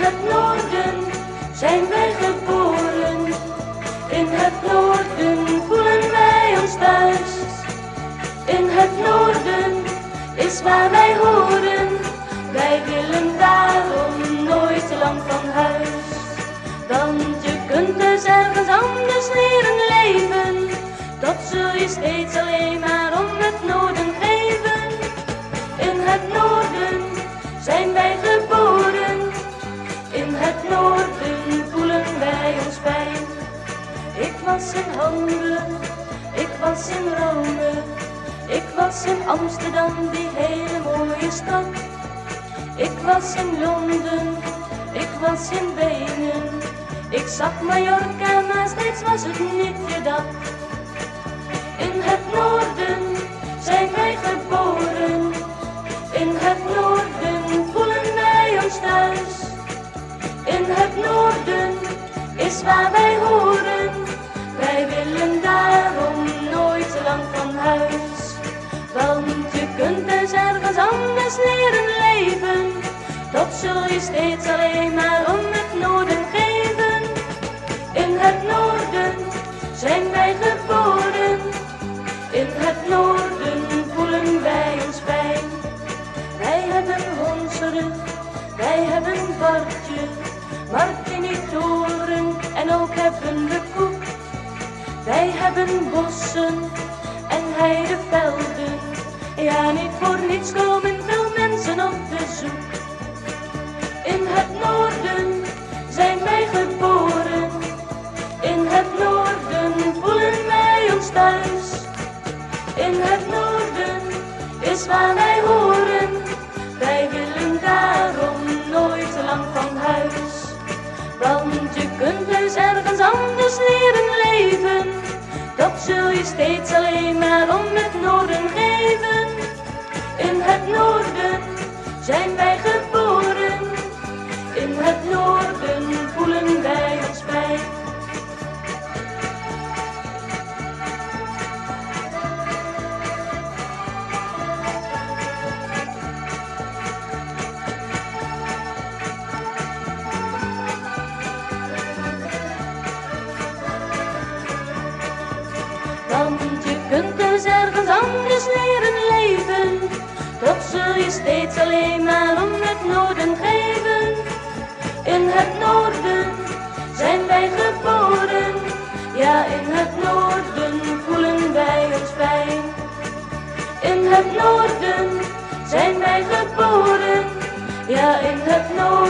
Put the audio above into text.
het noorden zijn wij geboren. In het noorden voelen wij ons thuis. In het noorden is waar wij horen. Wij willen daarom nooit te lang van huis. Want je kunt dus ergens anders leren leven. Dat zul je steeds alleen maar om het noorden geven. In het noorden zijn wij geboren. In het noorden voelen wij ons fijn. Ik was in Hamburg, ik was in Rome. Ik was in Amsterdam, die hele mooie stad. Ik was in Londen, ik was in Wenen. Ik zag Mallorca, maar steeds was het niet je dat. In het noorden zijn wij geboren. In het noorden voelen wij ons thuis. In het noorden is waar wij horen. Wij willen daarom nooit te lang van huis. Want je kunt dus ergens anders leren leven. Dat zul je steeds alleen maar om het noorden geven. In het noorden zijn wij geboren. In het noorden voelen wij ons fijn. Wij hebben Hondsrug, wij hebben Bartje, Martinitoren en ook hebben we Koek. Wij hebben bossen en heidevelden. Ja, niet voor niets komen veel mensen op bezoek. In het noorden zijn wij geboren. In het noorden voelen wij ons thuis. In het noorden is waar wij horen. Wij willen daarom nooit te lang van huis. Want je kunt dus ergens anders leren leven. Dat zul je steeds alleen maar om het noorden geven. In het noorden zijn wij geboren. In het noorden voelen wij ons fijn. Want je kunt dus ergens anders leren leven. Dat zul je steeds alleen maar om het noorden geven. In het noorden zijn wij geboren. Ja, in het noorden voelen wij ons fijn. In het noorden zijn wij geboren. Ja, in het noorden